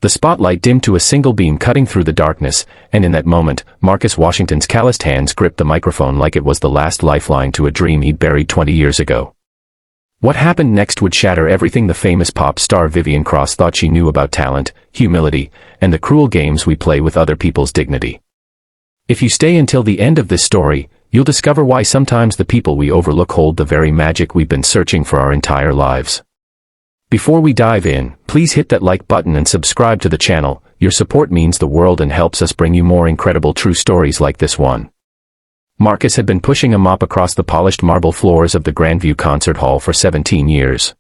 The spotlight dimmed to a single beam cutting through the darkness, and in that moment, Marcus Washington's calloused hands gripped the microphone like it was the last lifeline to a dream he'd buried 20 years ago. What happened next would shatter everything the famous pop star Vivian Cross thought she knew about talent, humility, and the cruel games we play with other people's dignity. If you stay until the end of this story, you'll discover why sometimes the people we overlook hold the very magic we've been searching for our entire lives. Before we dive in, please hit that like button and subscribe to the channel. Your support means the world and helps us bring you more incredible true stories like this one. Marcus had been pushing a mop across the polished marble floors of the Grandview Concert Hall for 17 years.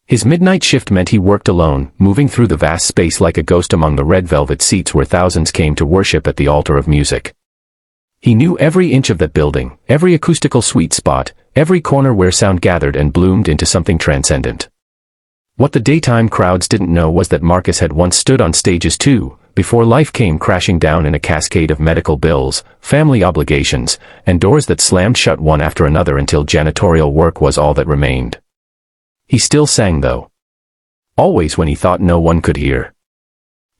His midnight shift meant he worked alone, moving through the vast space like a ghost among the red velvet seats where thousands came to worship at the altar of music. He knew every inch of that building, every acoustical sweet spot, every corner where sound gathered and bloomed into something transcendent. What the daytime crowds didn't know was that Marcus had once stood on stages too, before life came crashing down in a cascade of medical bills, family obligations, and doors that slammed shut one after another until janitorial work was all that remained. He still sang though. Always when he thought no one could hear.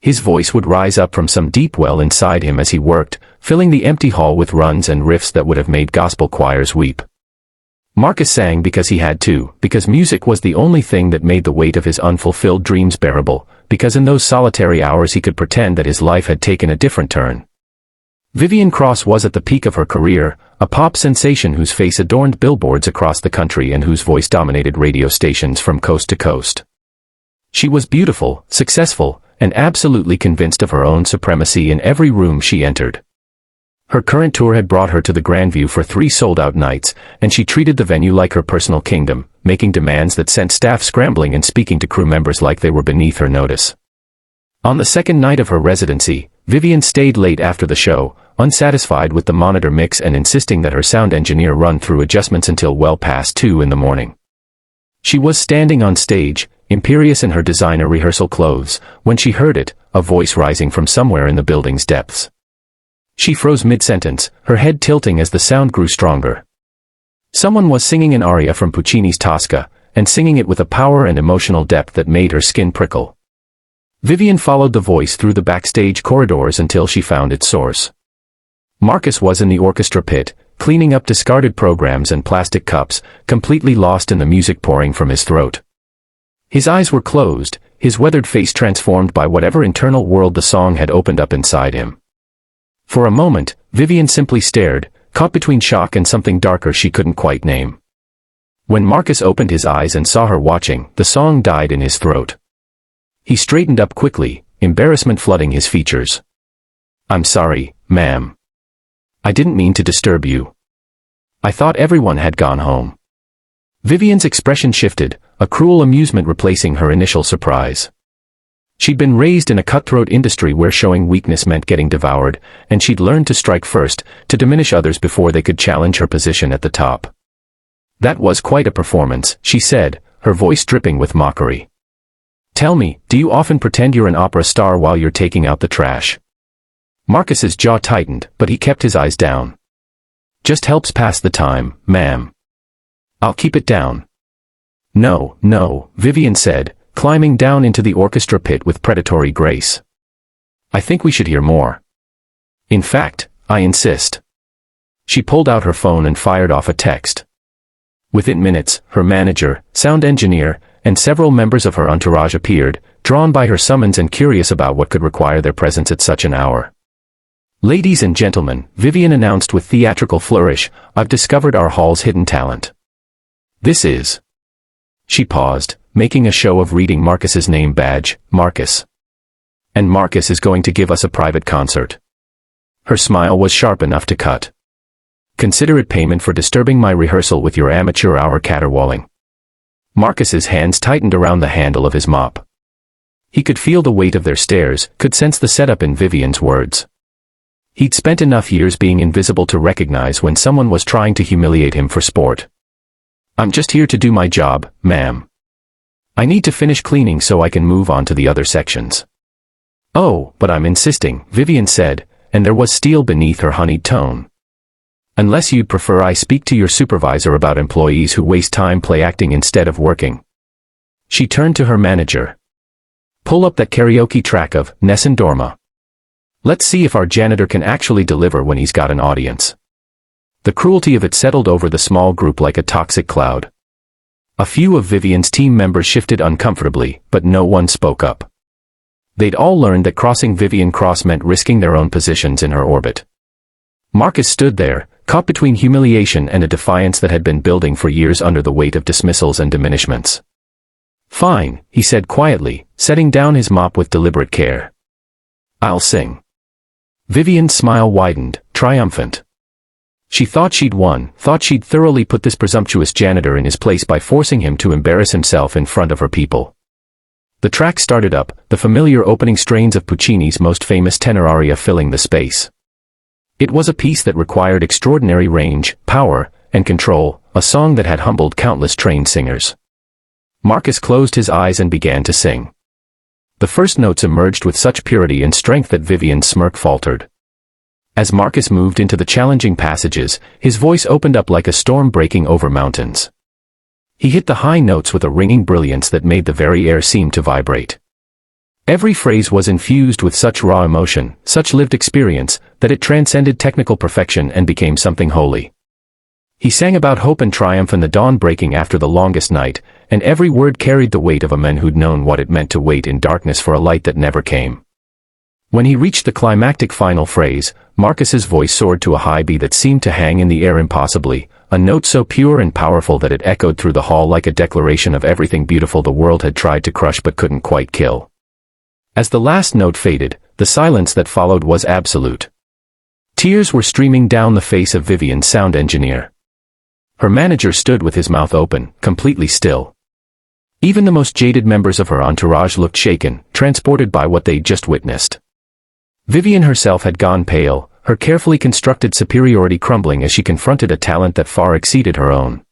His voice would rise up from some deep well inside him as he worked, filling the empty hall with runs and riffs that would have made gospel choirs weep. Marcus sang because he had to, because music was the only thing that made the weight of his unfulfilled dreams bearable, because in those solitary hours he could pretend that his life had taken a different turn. Vivian Cross was at the peak of her career, a pop sensation whose face adorned billboards across the country and whose voice dominated radio stations from coast to coast. She was beautiful, successful, and absolutely convinced of her own supremacy in every room she entered. Her current tour had brought her to the Grandview for 3 sold-out nights, and she treated the venue like her personal kingdom, making demands that sent staff scrambling and speaking to crew members like they were beneath her notice. On the second night of her residency, Vivian stayed late after the show, unsatisfied with the monitor mix and insisting that her sound engineer run through adjustments until well past 2 in the morning. She was standing on stage, imperious in her designer rehearsal clothes, when she heard it, a voice rising from somewhere in the building's depths. She froze mid-sentence, her head tilting as the sound grew stronger. Someone was singing an aria from Puccini's Tosca, and singing it with a power and emotional depth that made her skin prickle. Vivian followed the voice through the backstage corridors until she found its source. Marcus was in the orchestra pit, cleaning up discarded programs and plastic cups, completely lost in the music pouring from his throat. His eyes were closed, his weathered face transformed by whatever internal world the song had opened up inside him. For a moment, Vivian simply stared, caught between shock and something darker she couldn't quite name. When Marcus opened his eyes and saw her watching, the song died in his throat. He straightened up quickly, embarrassment flooding his features. "I'm sorry, ma'am. I didn't mean to disturb you. I thought everyone had gone home." Vivian's expression shifted, a cruel amusement replacing her initial surprise. She'd been raised in a cutthroat industry where showing weakness meant getting devoured, and she'd learned to strike first, to diminish others before they could challenge her position at the top. "That was quite a performance," she said, her voice dripping with mockery. "Tell me, do you often pretend you're an opera star while you're taking out the trash?" Marcus's jaw tightened, but he kept his eyes down. "Just helps pass the time, ma'am." "I'll keep it down." "No, no," Vivian said, climbing down into the orchestra pit with predatory grace. "I think we should hear more. In fact, I insist." She pulled out her phone and fired off a text. Within minutes, her manager, sound engineer, and several members of her entourage appeared, drawn by her summons and curious about what could require their presence at such an hour. "Ladies and gentlemen," Vivian announced with theatrical flourish, "I've discovered our hall's hidden talent. This is..." She paused, making a show of reading Marcus's name badge, Marcus. "And Marcus is going to give us a private concert." Her smile was sharp enough to cut. "Consider it payment for disturbing my rehearsal with your amateur hour caterwauling." Marcus's hands tightened around the handle of his mop. He could feel the weight of their stares, could sense the setup in Vivian's words. He'd spent enough years being invisible to recognize when someone was trying to humiliate him for sport. "I'm just here to do my job, ma'am. I need to finish cleaning so I can move on to the other sections." "Oh, but I'm insisting," Vivian said, and there was steel beneath her honeyed tone. "Unless you'd prefer I speak to your supervisor about employees who waste time play acting instead of working." She turned to her manager. Pull up that karaoke track of Nessun Dorma. Let's see if our janitor can actually deliver when he's got an audience. The cruelty of it settled over the small group like a toxic cloud. A few of Vivian's team members shifted uncomfortably, but no one spoke up. They'd all learned that crossing Vivian Cross meant risking their own positions in her orbit. Marcus stood there, caught between humiliation and a defiance that had been building for years under the weight of dismissals and diminishments. "Fine," he said quietly, setting down his mop with deliberate care. "I'll sing." Vivian's smile widened, triumphant. She thought she'd won, thought she'd thoroughly put this presumptuous janitor in his place by forcing him to embarrass himself in front of her people. The track started up, the familiar opening strains of Puccini's most famous tenor aria filling the space. It was a piece that required extraordinary range, power, and control, a song that had humbled countless trained singers. Marcus closed his eyes and began to sing. The first notes emerged with such purity and strength that Vivian's smirk faltered. As Marcus moved into the challenging passages, his voice opened up like a storm breaking over mountains. He hit the high notes with a ringing brilliance that made the very air seem to vibrate. Every phrase was infused with such raw emotion, such lived experience, that it transcended technical perfection and became something holy. He sang about hope and triumph and the dawn breaking after the longest night, and every word carried the weight of a man who'd known what it meant to wait in darkness for a light that never came. When he reached the climactic final phrase, Marcus's voice soared to a high B that seemed to hang in the air impossibly, a note so pure and powerful that it echoed through the hall like a declaration of everything beautiful the world had tried to crush but couldn't quite kill. As the last note faded, the silence that followed was absolute. Tears were streaming down the face of Vivian's sound engineer. Her manager stood with his mouth open, completely still. Even the most jaded members of her entourage looked shaken, transported by what they'd just witnessed. Vivian herself had gone pale, her carefully constructed superiority crumbling as she confronted a talent that far exceeded her own.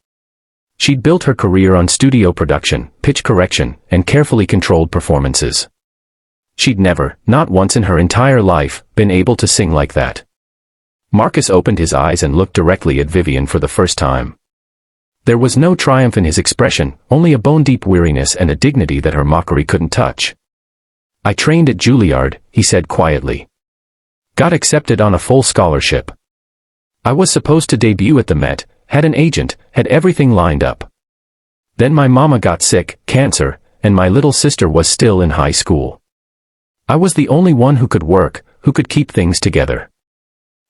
She'd built her career on studio production, pitch correction, and carefully controlled performances. She'd never, not once in her entire life, been able to sing like that. Marcus opened his eyes and looked directly at Vivian for the first time. There was no triumph in his expression, only a bone-deep weariness and a dignity that her mockery couldn't touch. "I trained at Juilliard," he said quietly. "Got accepted on a full scholarship. I was supposed to debut at the Met, had an agent, had everything lined up. Then my mama got sick, cancer, and my little sister was still in high school. I was the only one who could work, who could keep things together.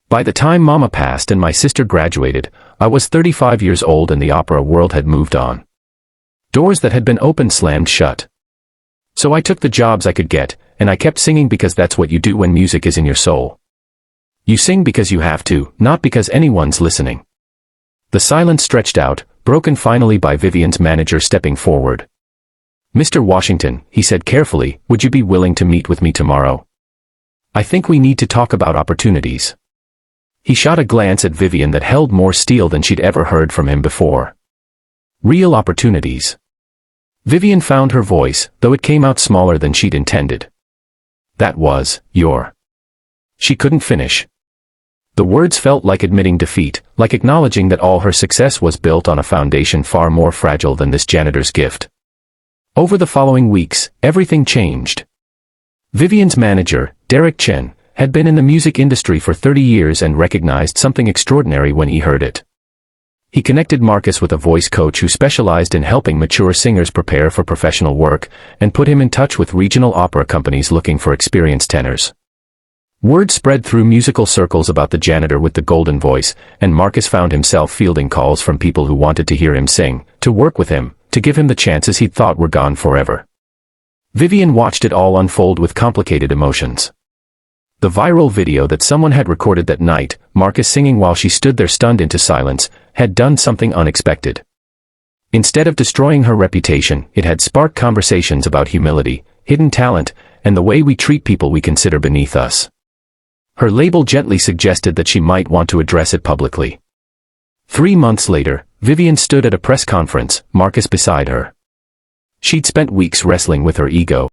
By the time Mama passed and my sister graduated, I was 35 years old and the opera world had moved on. Doors that had been open slammed shut. So I took the jobs I could get, and I kept singing because that's what you do when music is in your soul. You sing because you have to, not because anyone's listening." The silence stretched out, broken finally by Vivian's manager stepping forward. "Mr. Washington," he said carefully, "would you be willing to meet with me tomorrow? I think we need to talk about opportunities." He shot a glance at Vivian that held more steel than she'd ever heard from him before. Real opportunities. Vivian found her voice, though it came out smaller than she'd intended. "That was, your..." She couldn't finish. The words felt like admitting defeat, like acknowledging that all her success was built on a foundation far more fragile than this janitor's gift. Over the following weeks, everything changed. Vivian's manager, Derek Chen, had been in the music industry for 30 years and recognized something extraordinary when he heard it. He connected Marcus with a voice coach who specialized in helping mature singers prepare for professional work, and put him in touch with regional opera companies looking for experienced tenors. Word spread through musical circles about the janitor with the golden voice, and Marcus found himself fielding calls from people who wanted to hear him sing, to work with him, to give him the chances he'd thought were gone forever. Vivian watched it all unfold with complicated emotions. The viral video that someone had recorded that night, Marcus singing while she stood there stunned into silence, had done something unexpected. Instead of destroying her reputation, it had sparked conversations about humility, hidden talent, and the way we treat people we consider beneath us. Her label gently suggested that she might want to address it publicly. 3 months later, Vivian stood at a press conference, Marcus beside her. She'd spent weeks wrestling with her ego,